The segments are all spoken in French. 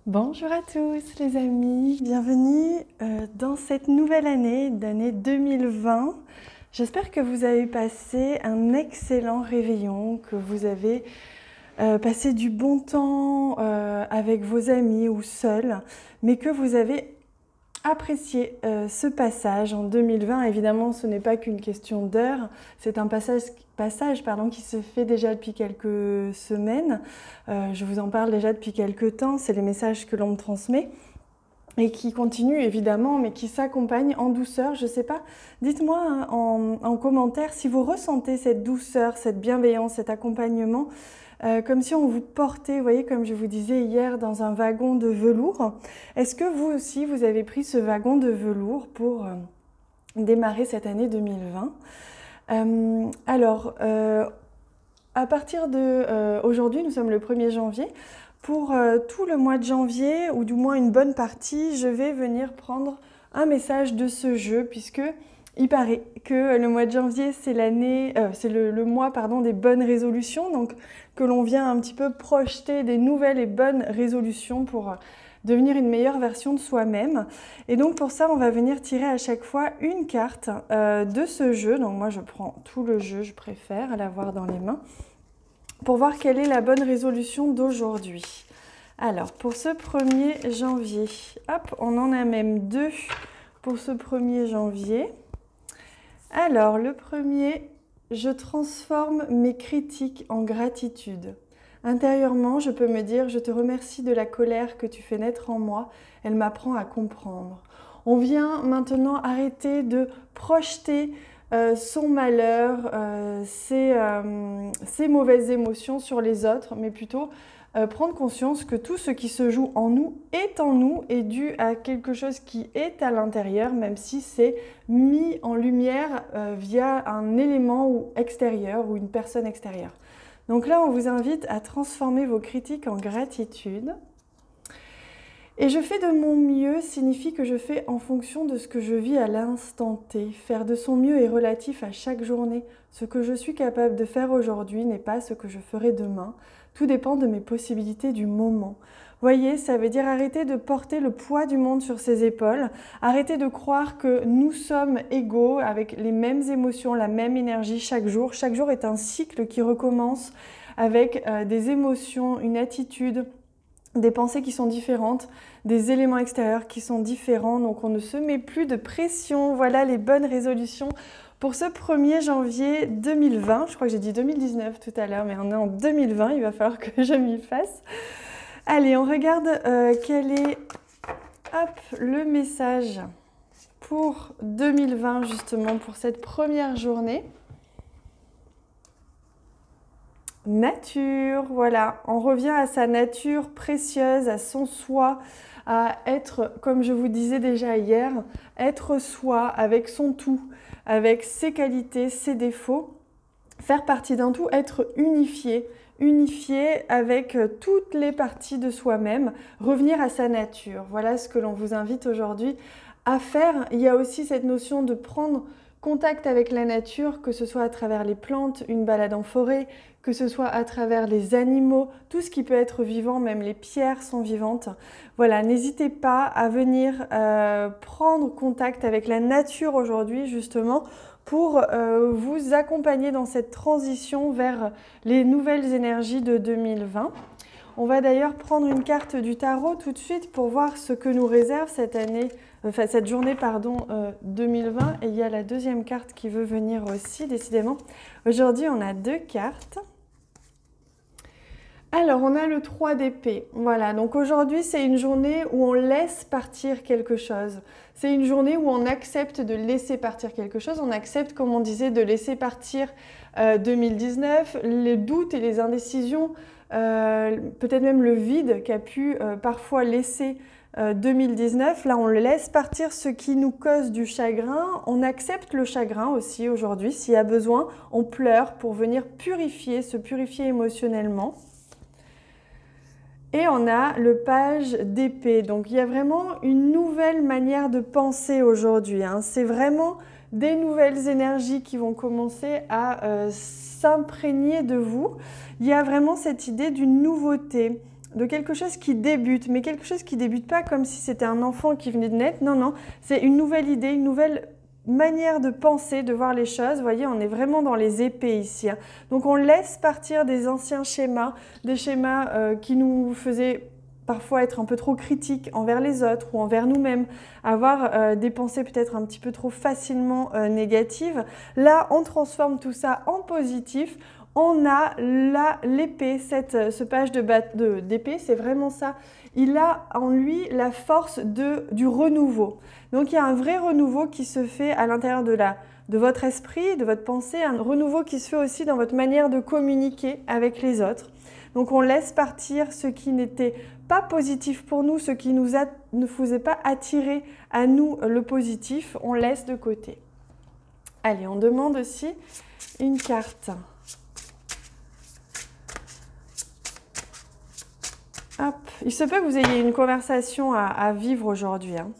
Bonjour à tous les amis, bienvenue dans cette nouvelle année, d'année 2020. J'espère que vous avez passé un excellent réveillon, que vous avez passé du bon temps avec vos amis ou seuls, mais que vous avez apprécié ce passage en 2020. Évidemment, ce n'est pas qu'une question d'heure, c'est un passage qui se fait déjà depuis quelques semaines. Je vous en parle déjà depuis quelques temps, c'est les messages que l'on me transmet et qui continuent évidemment, mais qui s'accompagnent en douceur. Je ne sais pas, dites-moi hein, en commentaire si vous ressentez cette douceur, cette bienveillance, cet accompagnement, comme si on vous portait, vous voyez, comme je vous disais hier, dans un wagon de velours. Est-ce que vous aussi, vous avez pris ce wagon de velours pour démarrer cette année 2020 ? À partir de aujourd'hui, nous sommes le 1er janvier, pour tout le mois de janvier, ou du moins une bonne partie, je vais venir prendre un message de ce jeu, puisque il paraît que le mois de janvier, c'est le mois des bonnes résolutions, donc que l'on vient un petit peu projeter des nouvelles et bonnes résolutions pour devenir une meilleure version de soi-même. Et donc pour ça, on va venir tirer à chaque fois une carte de ce jeu. Donc moi, je prends tout le jeu, je préfère l'avoir dans les mains, pour voir quelle est la bonne résolution d'aujourd'hui. Alors, pour ce 1er janvier, hop, on en a même deux pour ce 1er janvier. Alors, le premier, je transforme mes critiques en gratitude. Intérieurement, je peux me dire, je te remercie de la colère que tu fais naître en moi, elle m'apprend à comprendre. On vient maintenant arrêter de projeter son malheur, ses mauvaises émotions sur les autres, mais plutôt prendre conscience que tout ce qui se joue en nous est dû à quelque chose qui est à l'intérieur, même si c'est mis en lumière via un élément extérieur ou une personne extérieure. Donc là, on vous invite à transformer vos critiques en gratitude. Et je fais de mon mieux signifie que je fais en fonction de ce que je vis à l'instant T. Faire de son mieux est relatif à chaque journée. Ce que je suis capable de faire aujourd'hui n'est pas ce que je ferai demain. Tout dépend de mes possibilités du moment. Voyez, ça veut dire arrêter de porter le poids du monde sur ses épaules, arrêter de croire que nous sommes égaux avec les mêmes émotions, la même énergie chaque jour. Chaque jour est un cycle qui recommence avec des émotions, une attitude, des pensées qui sont différentes, des éléments extérieurs qui sont différents, donc on ne se met plus de pression. Voilà les bonnes résolutions pour ce 1er janvier 2020. Je crois que j'ai dit 2019 tout à l'heure, mais on est en 2020, il va falloir que je m'y fasse. Allez, on regarde quel est le message pour 2020, justement, pour cette première journée. Nature, voilà, on revient à sa nature précieuse, à son soi, à être, comme je vous disais déjà hier, être soi avec son tout, avec ses qualités, ses défauts, faire partie d'un tout, être unifié avec toutes les parties de soi-même, revenir à sa nature. Voilà ce que l'on vous invite aujourd'hui à faire. Il y a aussi cette notion de prendre contact avec la nature, que ce soit à travers les plantes, une balade en forêt, que ce soit à travers les animaux, tout ce qui peut être vivant, même les pierres sont vivantes. Voilà, n'hésitez pas à venir prendre contact avec la nature aujourd'hui, justement, pour vous accompagner dans cette transition vers les nouvelles énergies de 2020. On va d'ailleurs prendre une carte du tarot tout de suite pour voir ce que nous réserve cette journée 2020. Et il y a la deuxième carte qui veut venir aussi, décidément. Aujourd'hui, on a deux cartes. Alors, on a le 3 d'épée. Voilà, donc aujourd'hui, c'est une journée où on laisse partir quelque chose. C'est une journée où on accepte de laisser partir quelque chose. On accepte, comme on disait, de laisser partir 2019, les doutes et les indécisions, peut-être même le vide qu'a pu parfois laisser 2019. Là, on laisse partir ce qui nous cause du chagrin. On accepte le chagrin aussi aujourd'hui. S'il y a besoin, on pleure pour venir se purifier émotionnellement. Et on a le page d'épée. Donc il y a vraiment une nouvelle manière de penser aujourd'hui. C'est vraiment des nouvelles énergies qui vont commencer à s'imprégner de vous. Il y a vraiment cette idée d'une nouveauté, de quelque chose qui débute, mais quelque chose qui débute pas comme si c'était un enfant qui venait de naître. Non, non, c'est une nouvelle idée, une nouvelle manière de penser, de voir les choses. Vous voyez, on est vraiment dans les épées ici. Hein. Donc on laisse partir des anciens schémas, des schémas qui nous faisaient parfois être un peu trop critiques envers les autres ou envers nous-mêmes, avoir des pensées peut-être un petit peu trop facilement négatives. Là, on transforme tout ça en positif. On a l'épée, ce page d'épée, c'est vraiment ça. Il a en lui la force du renouveau. Donc il y a un vrai renouveau qui se fait à l'intérieur de votre esprit, de votre pensée, un renouveau qui se fait aussi dans votre manière de communiquer avec les autres. Donc on laisse partir ce qui n'était pas positif pour nous, ce qui ne faisait pas attirer à nous le positif, on laisse de côté. Allez, on demande aussi une carte. Hop. Il se peut que vous ayez une conversation à vivre aujourd'hui. Hein.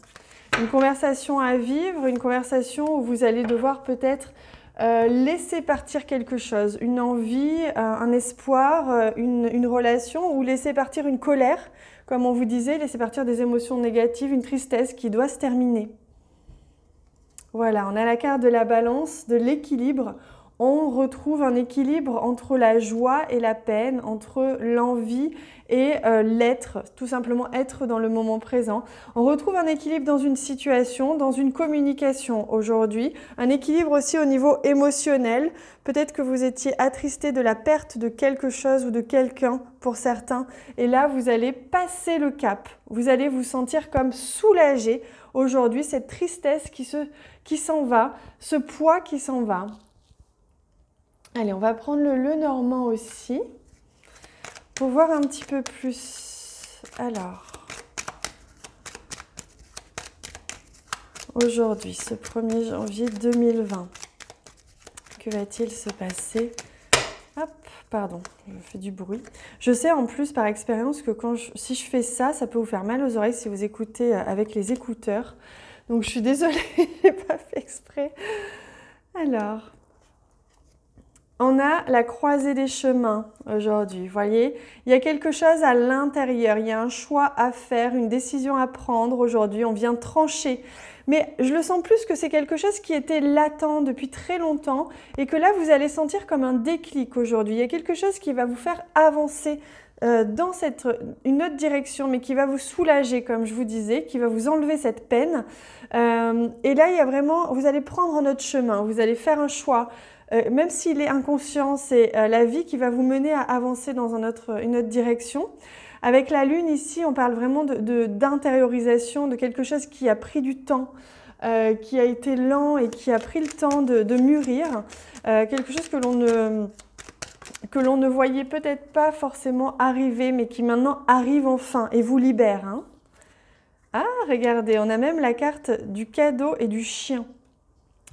Une conversation à vivre, une conversation où vous allez devoir peut-être laisser partir quelque chose, une envie, un espoir, une relation, ou laisser partir une colère, comme on vous disait, laisser partir des émotions négatives, une tristesse qui doit se terminer. Voilà, on a la carte de la balance, de l'équilibre. On retrouve un équilibre entre la joie et la peine, entre l'envie et l'être, tout simplement être dans le moment présent. On retrouve un équilibre dans une situation, dans une communication aujourd'hui, un équilibre aussi au niveau émotionnel. Peut-être que vous étiez attristé de la perte de quelque chose ou de quelqu'un pour certains, et là vous allez passer le cap, vous allez vous sentir comme soulagé aujourd'hui, cette tristesse qui s'en va, ce poids qui s'en va. Allez, on va prendre le Lenormand aussi pour voir un petit peu plus. Alors, aujourd'hui, ce 1er janvier 2020, que va-t-il se passer? Hop, pardon, je fais du bruit. Je sais en plus par expérience que si je fais ça, ça peut vous faire mal aux oreilles si vous écoutez avec les écouteurs. Donc je suis désolée, je n'ai pas fait exprès. Alors... on a la croisée des chemins aujourd'hui, vous voyez. Il y a quelque chose à l'intérieur, il y a un choix à faire, une décision à prendre aujourd'hui, on vient trancher. Mais je le sens plus que c'est quelque chose qui était latent depuis très longtemps et que là, vous allez sentir comme un déclic aujourd'hui. Il y a quelque chose qui va vous faire avancer dans une autre direction, mais qui va vous soulager, comme je vous disais, qui va vous enlever cette peine. Et là, il y a vraiment, vous allez prendre un autre chemin, vous allez faire un choix. Même s'il est inconscient, c'est la vie qui va vous mener à avancer dans une autre direction. Avec la lune ici, on parle vraiment d'intériorisation, de quelque chose qui a pris du temps, qui a été lent et qui a pris le temps de mûrir. Quelque chose que l'on ne voyait peut-être pas forcément arriver, mais qui maintenant arrive enfin et vous libère. Hein. Ah, regardez, on a même la carte du cadeau et du chien.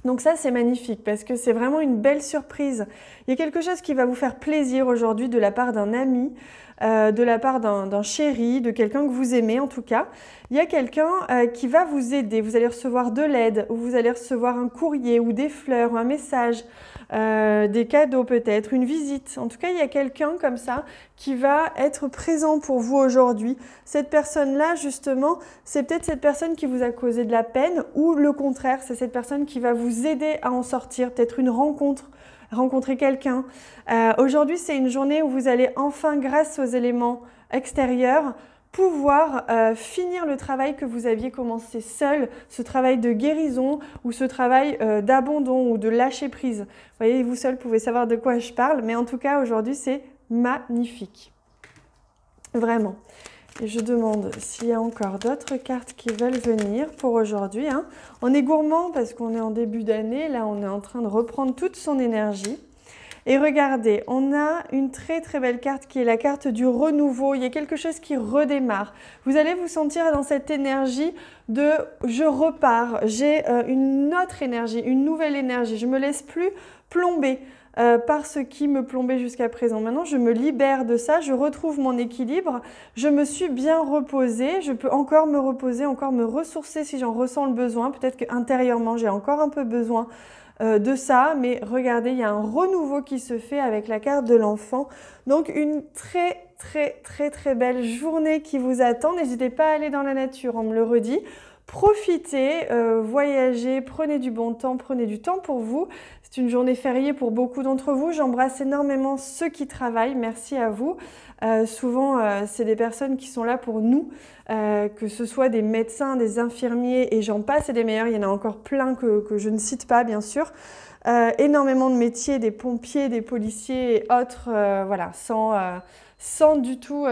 Donc ça, c'est magnifique parce que c'est vraiment une belle surprise. Il y a quelque chose qui va vous faire plaisir aujourd'hui de la part d'un ami, de la part d'un chéri, de quelqu'un que vous aimez en tout cas. Il y a quelqu'un qui va vous aider. Vous allez recevoir de l'aide, ou vous allez recevoir un courrier ou des fleurs ou un message, des cadeaux peut-être, une visite. En tout cas, il y a quelqu'un comme ça qui va être présent pour vous aujourd'hui. Cette personne-là, justement, c'est peut-être cette personne qui vous a causé de la peine ou le contraire, c'est cette personne qui va vous aider à en sortir, peut-être une rencontre, rencontrer quelqu'un. Aujourd'hui, c'est une journée où vous allez enfin, grâce aux éléments extérieurs, pouvoir finir le travail que vous aviez commencé seul, ce travail de guérison ou ce travail d'abandon ou de lâcher prise. Vous voyez, vous seul pouvez savoir de quoi je parle, mais en tout cas, aujourd'hui, c'est magnifique. Vraiment. Et je demande s'il y a encore d'autres cartes qui veulent venir pour aujourd'hui. Hein. On est gourmand parce qu'on est en début d'année. Là, on est en train de reprendre toute son énergie. Et regardez, on a une très très belle carte qui est la carte du renouveau. Il y a quelque chose qui redémarre. Vous allez vous sentir dans cette énergie de « je repars ». J'ai une autre énergie, une nouvelle énergie. Je ne me laisse plus plomber par ce qui me plombait jusqu'à présent. Maintenant, je me libère de ça, je retrouve mon équilibre, je me suis bien reposée, je peux encore me reposer, encore me ressourcer si j'en ressens le besoin. Peut-être qu'intérieurement, j'ai encore un peu besoin de ça, mais regardez, il y a un renouveau qui se fait avec la carte de l'enfant. Donc, une très très belle journée qui vous attend. N'hésitez pas à aller dans la nature, on me le redit. Profitez, voyagez, prenez du bon temps, prenez du temps pour vous. C'est une journée fériée pour beaucoup d'entre vous. J'embrasse énormément ceux qui travaillent. Merci à vous. Souvent, c'est des personnes qui sont là pour nous, que ce soit des médecins, des infirmiers et j'en passe et des meilleurs. Il y en a encore plein que je ne cite pas, bien sûr. Énormément de métiers, des pompiers, des policiers et autres, voilà, sans du tout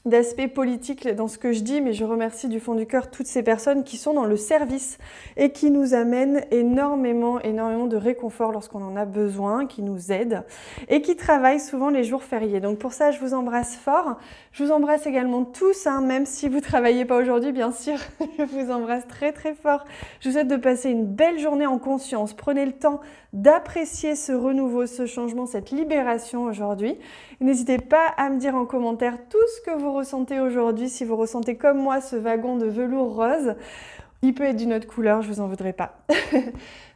d'aspect politique dans ce que je dis, mais je remercie du fond du cœur toutes ces personnes qui sont dans le service et qui nous amènent énormément de réconfort lorsqu'on en a besoin, qui nous aident et qui travaillent souvent les jours fériés. Donc pour ça, je vous embrasse fort. Je vous embrasse également tous, hein, même si vous ne travaillez pas aujourd'hui, bien sûr. Je vous embrasse très fort. Je vous souhaite de passer une belle journée en conscience. Prenez le temps d'apprécier ce renouveau, ce changement, cette libération aujourd'hui. N'hésitez pas à me dire en commentaire tout ce que vous ressentez aujourd'hui, si vous ressentez comme moi ce wagon de velours rose. Il peut être d'une autre couleur, je vous en voudrais pas.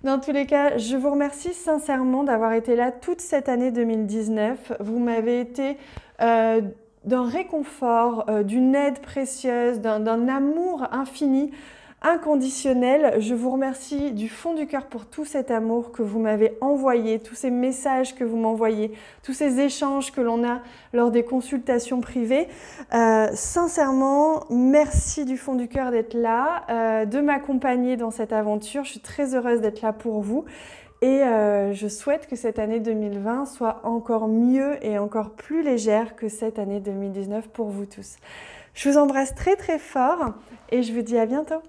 Dans tous les cas, je vous remercie sincèrement d'avoir été là toute cette année 2019. Vous m'avez été d'un réconfort, d'une aide précieuse, d'un amour infini, inconditionnel. Je vous remercie du fond du cœur pour tout cet amour que vous m'avez envoyé, tous ces messages que vous m'envoyez, tous ces échanges que l'on a lors des consultations privées. Sincèrement, merci du fond du cœur d'être là, de m'accompagner dans cette aventure. Je suis très heureuse d'être là pour vous. Et je souhaite que cette année 2020 soit encore mieux et encore plus légère que cette année 2019 pour vous tous. Je vous embrasse très fort et je vous dis à bientôt.